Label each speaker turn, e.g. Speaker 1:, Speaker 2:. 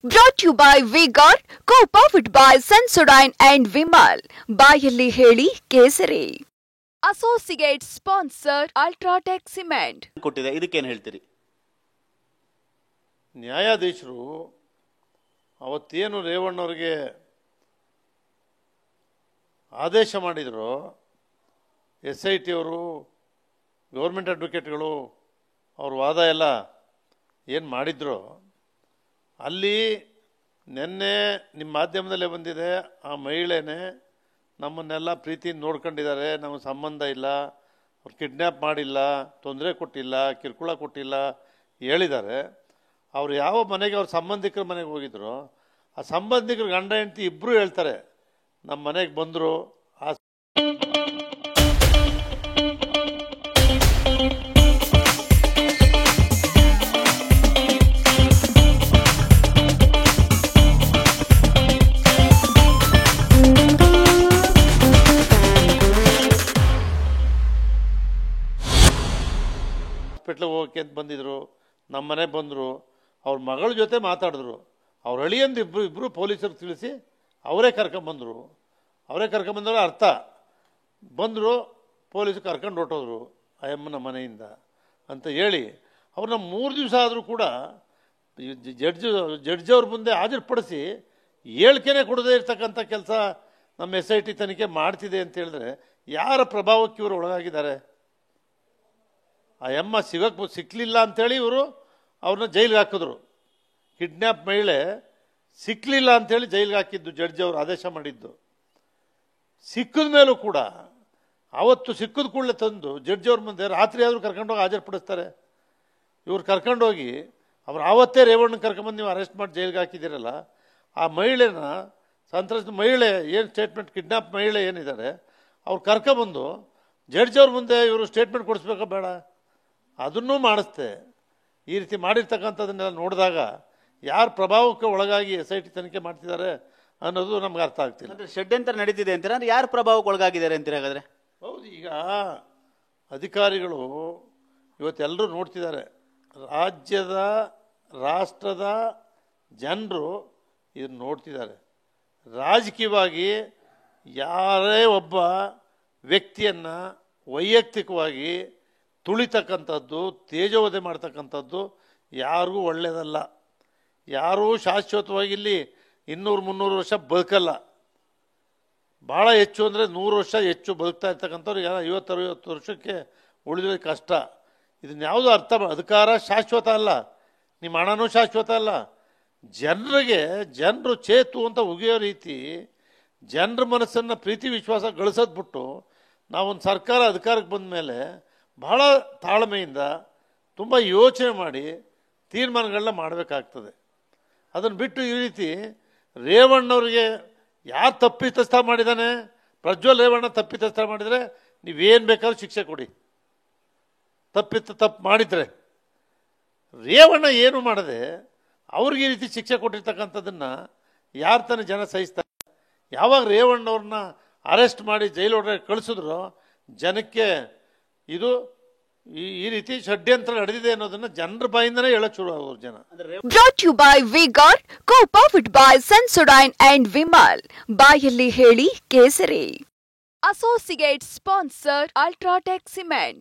Speaker 1: Brought to you by V-Guard, co-powered by Sensodyne and Vimal. ಬಾಯಲ್ಲಿ ಹೇಳಿ ಕೇಸರಿ. Associate sponsor Ultratech Cement.
Speaker 2: ಕೊಟ್ಟಿದೆ, ಇದಕ್ಕೇನು ಹೇಳ್ತೀರಿ?
Speaker 3: ನ್ಯಾಯಾಧೀಶರು ಅವತ್ತೇನು ರೇವಣ್ಣವರಿಗೆ ಆದೇಶ ಮಾಡಿದ್ರು, SIT ಅವರು ಗೌರ್ಮೆಂಟ್ ಅಡ್ವೊಕೇಟ್ಗಳು ಅವ್ರ ವಾದ ಎಲ್ಲ ಏನು ಮಾಡಿದ್ರು, ಅಲ್ಲಿ ನಿನ್ನೆ ನಿಮ್ಮ ಮಾಧ್ಯಮದಲ್ಲೇ ಬಂದಿದೆ, ಆ ಮಹಿಳೆನೇ ನಮ್ಮನ್ನೆಲ್ಲ ಪ್ರೀತಿಯಿಂದ ನೋಡ್ಕೊಂಡಿದ್ದಾರೆ, ನಮಗೆ ಸಂಬಂಧ ಇಲ್ಲ, ಅವ್ರು ಕಿಡ್ನ್ಯಾಪ್ ಮಾಡಿಲ್ಲ, ತೊಂದರೆ ಕೊಟ್ಟಿಲ್ಲ, ಕಿರುಕುಳ ಕೊಟ್ಟಿಲ್ಲ ಹೇಳಿದ್ದಾರೆ. ಅವ್ರು ಯಾವ ಮನೆಗೆ ಅವ್ರ ಸಂಬಂಧಿಕರ ಮನೆಗೆ ಹೋಗಿದ್ರು, ಆ ಸಂಬಂಧಿಕರು ಗಂಡ ಹೆಂಡತಿ ಇಬ್ಬರು ಹೇಳ್ತಾರೆ ನಮ್ಮ ಮನೆಗೆ ಬಂದರು. ಆ ಹಾಸ್ಪಿಟ್ಲಿಗೆ ಹೋಗೋಕ್ಕೆ ಅಂತ ಬಂದಿದ್ರು, ನಮ್ಮ ಮನೆಗೆ ಬಂದರು, ಅವ್ರ ಮಗಳ ಜೊತೆ ಮಾತಾಡಿದ್ರು. ಅವ್ರ ಅಳಿಯಂದು ಇಬ್ಬರು ಪೊಲೀಸರು ತಿಳಿಸಿ ಅವರೇ ಕರ್ಕೊಂಬಂದರು. ಅರ್ಥ ಬಂದರು, ಪೊಲೀಸರು ಕರ್ಕೊಂಡು ಹೊಟ್ಟೋದ್ರು ಆ ಅಮ್ಮನ ಮನೆಯಿಂದ ಅಂತ ಹೇಳಿ ಅವ್ರನ್ನ 3 ದಿವಸ ಆದರೂ ಕೂಡ ಜಡ್ಜ್ ಅವ್ರ ಮುಂದೆ ಹಾಜರುಪಡಿಸಿ ಹೇಳಿಕೆನೇ ಕೊಡದೇ ಇರ್ತಕ್ಕಂಥ ಕೆಲಸ ನಮ್ಮ SIT ತನಿಖೆ ಮಾಡ್ತಿದೆ ಅಂತ ಹೇಳಿದ್ರೆ ಯಾರ ಪ್ರಭಾವಕ್ಕೆ ಇವರು ಒಳಗಾಗಿದ್ದಾರೆ? ಆ ಅಮ್ಮ ಸಿಕ್ಕಲಿಲ್ಲ ಅಂಥೇಳಿ ಇವರು ಅವ್ರನ್ನ ಜೈಲಿಗೆ ಹಾಕಿದ್ರು. ಕಿಡ್ನ್ಯಾಪ್ ಮಹಿಳೆ ಸಿಕ್ಕಲಿಲ್ಲ ಅಂಥೇಳಿ ಜೈಲಿಗೆ ಹಾಕಿದ್ದು ಜಡ್ಜ್ ಅವರು ಆದೇಶ ಮಾಡಿದ್ದು. ಸಿಕ್ಕಿದ ಮೇಲೂ ಕೂಡ ಅವತ್ತು ಸಿಕ್ಕಿದ ಕೂಡಲೇ ತಂದು ಜಡ್ಜ್ ಅವ್ರ ಮುಂದೆ ರಾತ್ರಿ ಆದರೂ ಕರ್ಕೊಂಡೋಗಿ ಹಾಜರುಪಡಿಸ್ತಾರೆ. ಇವ್ರು ಕರ್ಕೊಂಡೋಗಿ ಅವ್ರು ಆವತ್ತೇ ರೇವಣ್ಣ ಕರ್ಕೊಂಬಂದು ನೀವು ಅರೆಸ್ಟ್ ಮಾಡಿ ಜೈಲಿಗೆ ಹಾಕಿದ್ದೀರಲ್ಲ, ಆ ಮಹಿಳೆನ ಸಂತ್ರಸ್ತ ಮಹಿಳೆ ಏನು ಸ್ಟೇಟ್ಮೆಂಟ್, ಕಿಡ್ನ್ಯಾಪ್ ಮಹಿಳೆ ಏನಿದ್ದಾರೆ ಅವ್ರು ಕರ್ಕೊಂಬಂದು ಜಡ್ಜ್ ಅವ್ರ ಮುಂದೆ ಇವರು ಸ್ಟೇಟ್ಮೆಂಟ್ ಕೊಡಿಸ್ಬೇಕಾ ಬೇಡ? ಅದನ್ನೂ ಮಾಡಿಸ್ತೆ. ಈ ರೀತಿ ಮಾಡಿರ್ತಕ್ಕಂಥದ್ದನ್ನೆಲ್ಲ ನೋಡಿದಾಗ ಯಾರ ಪ್ರಭಾವಕ್ಕೆ ಒಳಗಾಗಿ SIT ತನಿಖೆ ಮಾಡ್ತಿದ್ದಾರೆ ಅನ್ನೋದು ನಮ್ಗೆ ಅರ್ಥ ಆಗ್ತಿಲ್ಲ.
Speaker 2: ಅಂದರೆ ಷಡ್ಯಂತ್ರ ನಡೀತಿದೆ ಅಂತೀರಾ? ಅಂದರೆ ಯಾರ ಪ್ರಭಾವಕ್ಕೆ ಒಳಗಾಗಿದ್ದಾರೆ ಅಂತೀರ ಹಾಗಾದರೆ?
Speaker 3: ಹೌದು, ಈಗ ಅಧಿಕಾರಿಗಳು ಇವತ್ತೆಲ್ಲರೂ ನೋಡ್ತಿದ್ದಾರೆ. ರಾಷ್ಟ್ರದ ಜನರು ಇದನ್ನು ನೋಡ್ತಿದ್ದಾರೆ. ರಾಜಕೀಯವಾಗಿ ಯಾರೇ ಒಬ್ಬ ವ್ಯಕ್ತಿಯನ್ನು ವೈಯಕ್ತಿಕವಾಗಿ ತುಳಿತಕ್ಕಂಥದ್ದು, ತೇಜೋವಧೆ ಮಾಡ್ತಕ್ಕಂಥದ್ದು ಯಾರಿಗೂ ಒಳ್ಳೆಯದಲ್ಲ. ಯಾರೂ ಶಾಶ್ವತವಾಗಿ ಇಲ್ಲಿ 200-300 ವರ್ಷ ಬದುಕಲ್ಲ. ಭಾಳ ಹೆಚ್ಚು ಅಂದರೆ 100 ವರ್ಷ ಹೆಚ್ಚು ಬದುಕ್ತಾ ಇರ್ತಕ್ಕಂಥವ್ರು 50-60 ವರ್ಷಕ್ಕೆ ಉಳಿದ್ರೆ ಕಷ್ಟ. ಇದನ್ನ ಯಾವುದು ಅಧಿಕಾರ ಶಾಶ್ವತ ಅಲ್ಲ, ನಿಮ್ಮ ಹಣನೂ ಶಾಶ್ವತ ಅಲ್ಲ. ಜನರು ಚೇತು ಅಂತ ಉಗಿಯೋ ರೀತಿ ಜನರ ಮನಸ್ಸನ್ನು ಪ್ರೀತಿ ವಿಶ್ವಾಸ ಗಳಿಸೋದು ಬಿಟ್ಟು ನಾವೊಂದು ಸರ್ಕಾರ ಅಧಿಕಾರಕ್ಕೆ ಬಂದ ಮೇಲೆ ಬಹಳ ತಾಳ್ಮೆಯಿಂದ ತುಂಬ ಯೋಚನೆ ಮಾಡಿ ತೀರ್ಮಾನಗಳನ್ನ ಮಾಡಬೇಕಾಗ್ತದೆ. ಅದನ್ನು ಬಿಟ್ಟು ಈ ರೀತಿ ರೇವಣ್ಣವ್ರಿಗೆ ಯಾರು ತಪ್ಪಿತಸ್ಥ ಮಾಡಿದ್ದಾನೆ, ಪ್ರಜ್ವಲ್ ರೇವಣ್ಣ ತಪ್ಪಿತಸ್ಥ ಮಾಡಿದರೆ ನೀವೇನು ಬೇಕಾದ್ರೂ ಶಿಕ್ಷೆ ಕೊಡಿ. ತಪ್ಪು ಮಾಡಿದರೆ ರೇವಣ್ಣ ಏನು ಮಾಡದೆ ಅವ್ರಿಗೆ ಈ ರೀತಿ ಶಿಕ್ಷೆ ಕೊಟ್ಟಿರ್ತಕ್ಕಂಥದ್ದನ್ನು ಯಾರು ತಾನೇ ಜನ ಸಹಿಸ್ತಾರೆ? ಯಾವಾಗ ರೇವಣ್ಣವ್ರನ್ನ ಅರೆಸ್ಟ್ ಮಾಡಿ ಜೈಲೊಳಗೆ ಕಳಿಸಿದ್ರು ಜನಕ್ಕೆ ಇದು ಈ ರೀತಿ ಷಡ್ಯಂತ್ರ ನಡೆದಿದೆ ಅನ್ನೋದನ್ನ ಜನರ ಬಾಯಿಂದನೇ ಹೇಳಕ್ ಶುರು ಆಗೋರು ಜನ.
Speaker 1: Brought to you by V-Guard, co-powered by Sensodyne and Vimal. ಬಾಯಲ್ಲಿ ಹೇಳಿ ಕೇಸರಿ. Associate sponsor Ultratech Cement.